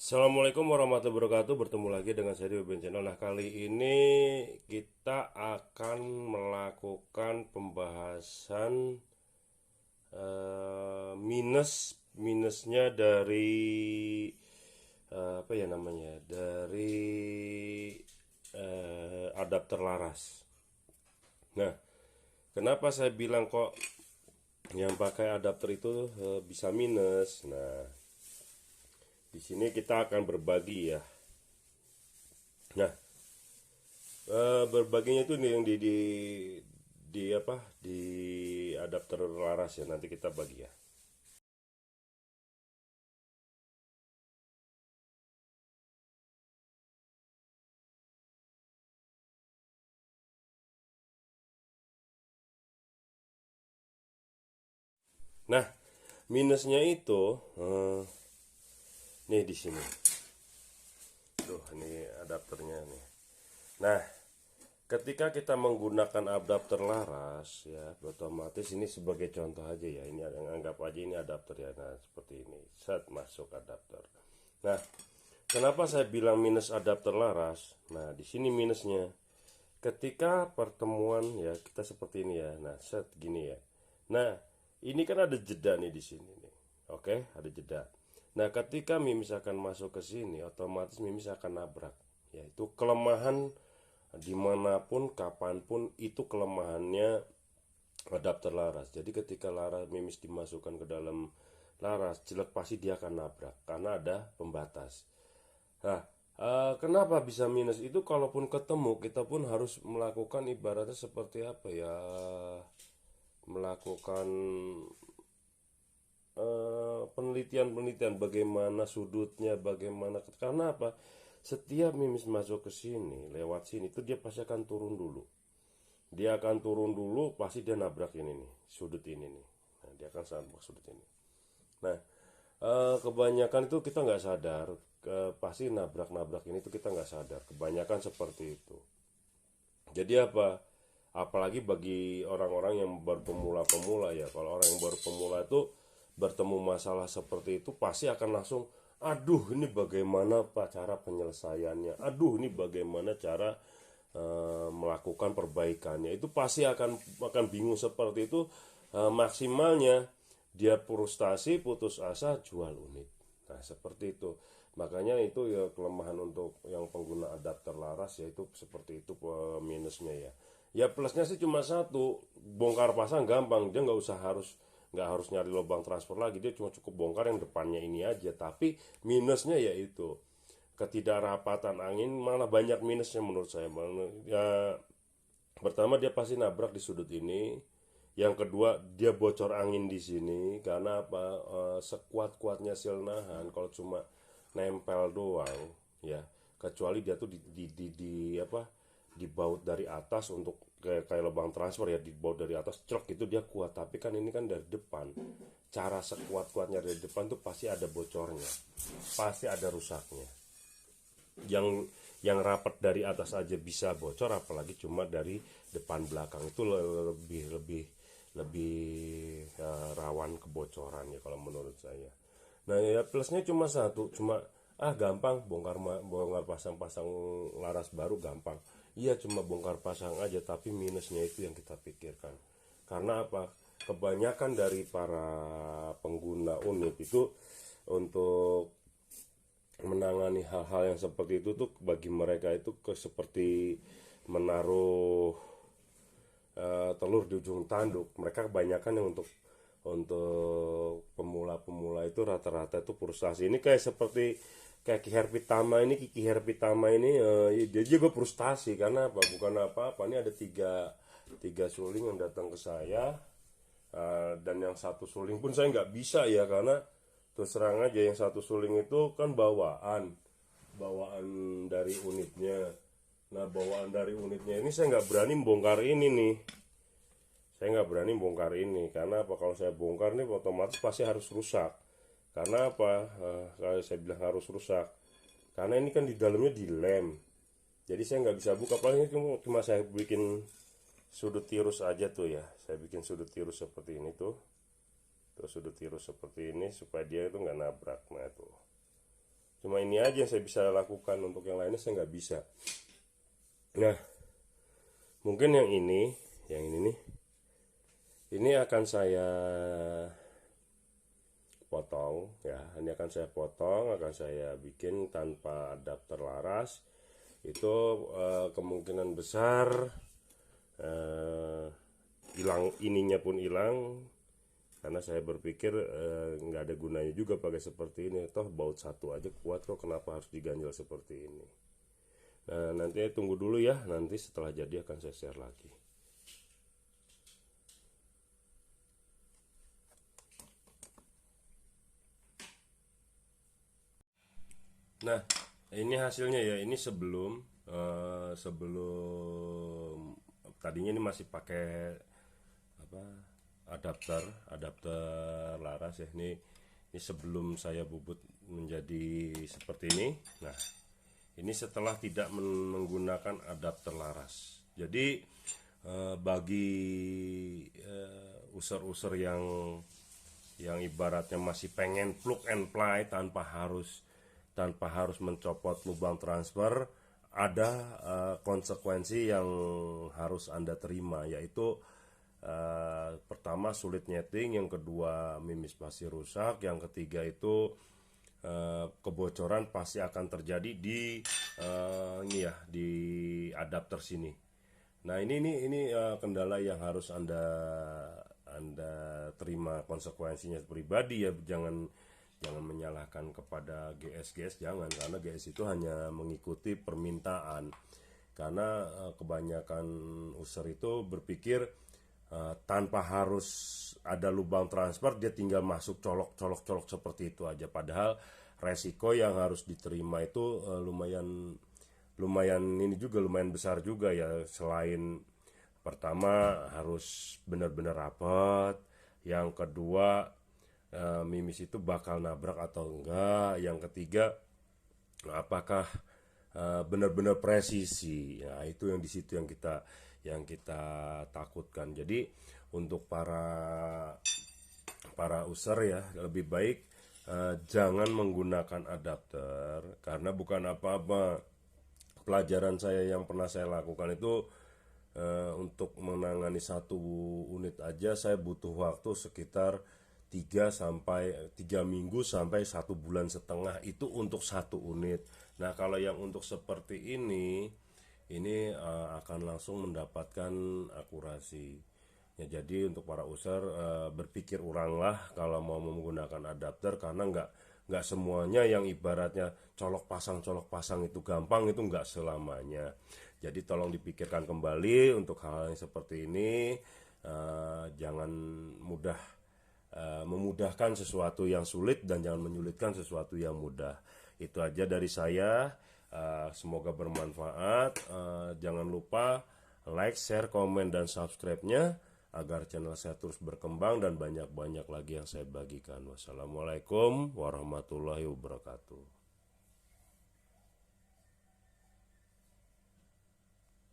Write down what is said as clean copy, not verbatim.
Assalamualaikum warahmatullahi wabarakatuh. Bertemu lagi dengan saya di Webin Channel. Nah, kali ini kita akan melakukan pembahasan minusnya dari apa ya namanya, dari adapter laras. Nah, kenapa saya bilang kok yang pakai adapter itu bisa minus? Nah, di sini kita akan berbagi ya. Nah, berbaginya itu yang di apa, di adapter laras ya, nanti kita bagi ya. Nah, minusnya itu nih di sini. Tuh, ini adapternya nih. Nah, ketika kita menggunakan adapter laras ya, otomatis ini sebagai contoh aja ya. Ini anggap aja ini adapter ya. Nah, seperti ini. Set masuk adapter. Nah, kenapa saya bilang minus adapter laras? Nah, di sini minusnya. Ketika pertemuan ya kita seperti ini ya. Nah, set gini ya. Nah, ini kan ada jeda nih di sini nih. Oke, ada jeda. Nah, ketika mimis akan masuk ke sini, otomatis mimis akan nabrak. Yaitu kelemahan dimanapun, kapanpun, itu kelemahannya adapter laras. Jadi ketika laras mimis dimasukkan ke dalam laras, jelek pasti dia akan nabrak karena ada pembatas. Nah, kenapa bisa minus itu? Kalaupun ketemu, kita pun harus melakukan ibaratnya seperti apa ya? Melakukan penelitian-penelitian bagaimana sudutnya, bagaimana, karena apa? Setiap mimis masuk ke sini, lewat sini itu dia pasti akan turun dulu. Dia akan turun dulu, pasti dia nabrak ini nih, sudut ini nih. Nah, dia akan nabrak sudut ini. Nah, kebanyakan itu kita nggak sadar, pasti nabrak-nabrak ini tuh kita nggak sadar. Kebanyakan seperti itu. Jadi apa? Apalagi bagi orang-orang yang baru pemula-pemula ya. Kalau orang yang baru pemula itu bertemu masalah seperti itu pasti akan langsung, aduh ini bagaimana pak cara penyelesaiannya, aduh ini bagaimana cara melakukan perbaikannya. Itu pasti akan bingung seperti itu. Maksimalnya dia frustasi, putus asa, jual unit. Nah, seperti itu. Makanya itu ya kelemahan untuk yang pengguna adapter laras, yaitu seperti itu minusnya ya. Ya plusnya sih cuma satu, bongkar pasang gampang, dia nggak harus nyari lubang transfer lagi, dia cuma cukup bongkar yang depannya ini aja. Tapi minusnya yaitu ketidakrapatan angin, malah banyak minusnya menurut saya. Ya, pertama dia pasti nabrak di sudut ini. Yang kedua dia bocor angin di sini karena apa? Sekuat-kuatnya silnahan kalau cuma nempel doang ya, kecuali dia tuh di apa, dibaut dari atas untuk kayak lubang transfer ya, dibaut dari atas truk itu dia kuat. Tapi kan ini kan dari depan, cara sekuat-kuatnya dari depan tuh pasti ada bocornya, pasti ada rusaknya. Yang rapat dari atas aja bisa bocor, apalagi cuma dari depan belakang itu lebih lebih lebih rawan kebocoran ya kalau menurut saya. Nah ya plusnya cuma satu, cuma gampang bongkar bongkar pasang-pasang laras baru gampang. Iya cuma bongkar pasang aja, tapi minusnya itu yang kita pikirkan. Karena apa? Kebanyakan dari para pengguna unit itu untuk menangani hal-hal yang seperti itu tuh bagi mereka itu seperti menaruh telur di ujung tanduk. Mereka kebanyakan yang untuk pemula-pemula itu rata-rata itu frustasi. Ini kayak seperti kayak Kiki Herpitama ini dia juga frustasi karena apa? Bukan apa-apa. Ini ada tiga suling yang datang ke saya, dan yang satu suling pun saya nggak bisa ya, karena terus terang aja yang satu suling itu kan bawaan dari unitnya. Nah, bawaan dari unitnya ini saya nggak berani bongkar ini nih. Saya nggak berani bongkar ini karena apa? Kalau saya bongkar nih otomatis pasti harus rusak. Karena apa? Kalau saya bilang harus rusak, karena ini kan di dalamnya dilem. Jadi saya nggak bisa buka. Paling cuma saya bikin sudut tirus aja tuh ya. Saya bikin sudut tirus seperti ini tuh. Terus sudut tirus seperti ini supaya dia itu nggak nabrak. Nah tuh Cuma ini aja yang saya bisa lakukan, untuk yang lainnya saya nggak bisa. Nah, mungkin yang ini nih, ini akan saya potong ya. Ini akan saya potong, akan saya bikin tanpa adapter laras. Itu kemungkinan besar hilang, ininya pun hilang, karena saya berpikir nggak ada gunanya juga pakai seperti ini, toh baut satu aja kuat kok, kenapa harus diganjel seperti ini. Nah, nanti tunggu dulu ya, nanti setelah jadi akan saya share lagi. Nah, ini hasilnya ya. Ini sebelum tadinya ini masih pakai apa, adapter adapter laras ya. Ini sebelum saya bubut menjadi seperti ini. Nah, ini setelah tidak menggunakan adapter laras. Jadi bagi user-user yang ibaratnya masih pengen plug and play tanpa harus mencopot lubang transfer, ada konsekuensi yang harus Anda terima, yaitu pertama sulit nyeting, yang kedua mimis pasti rusak, yang ketiga itu kebocoran pasti akan terjadi di ini ya, di adapter sini. Nah, ini kendala yang harus Anda terima konsekuensinya pribadi ya. Jangan menyalahkan kepada GS, jangan, karena GS itu hanya mengikuti permintaan. Karena kebanyakan user itu berpikir tanpa harus ada lubang transfer, dia tinggal masuk colok seperti itu aja. Padahal resiko yang harus diterima itu lumayan ini juga, lumayan besar juga ya. Selain pertama harus benar-benar rapat, yang kedua mimis itu bakal nabrak atau enggak, yang ketiga apakah benar-benar presisi. Nah, itu yang di situ yang kita takutkan. Jadi untuk para user ya, lebih baik jangan menggunakan adapter, karena bukan apa-apa. Pelajaran saya yang pernah saya lakukan itu untuk menangani satu unit aja saya butuh waktu sekitar 3 minggu sampai 1,5 bulan itu untuk satu unit. Nah, kalau yang untuk seperti ini akan langsung mendapatkan akurasi. Ya, jadi untuk para user berpikir ulanglah kalau mau menggunakan adapter, karena nggak semuanya yang ibaratnya colok pasang itu gampang, itu nggak selamanya. Jadi tolong dipikirkan kembali untuk hal yang seperti ini. Jangan memudahkan sesuatu yang sulit, dan jangan menyulitkan sesuatu yang mudah. Itu aja dari saya. Semoga bermanfaat. Jangan lupa like, share, komen, dan subscribe-nya agar channel saya terus berkembang dan banyak-banyak lagi yang saya bagikan. Wassalamualaikum warahmatullahi wabarakatuh.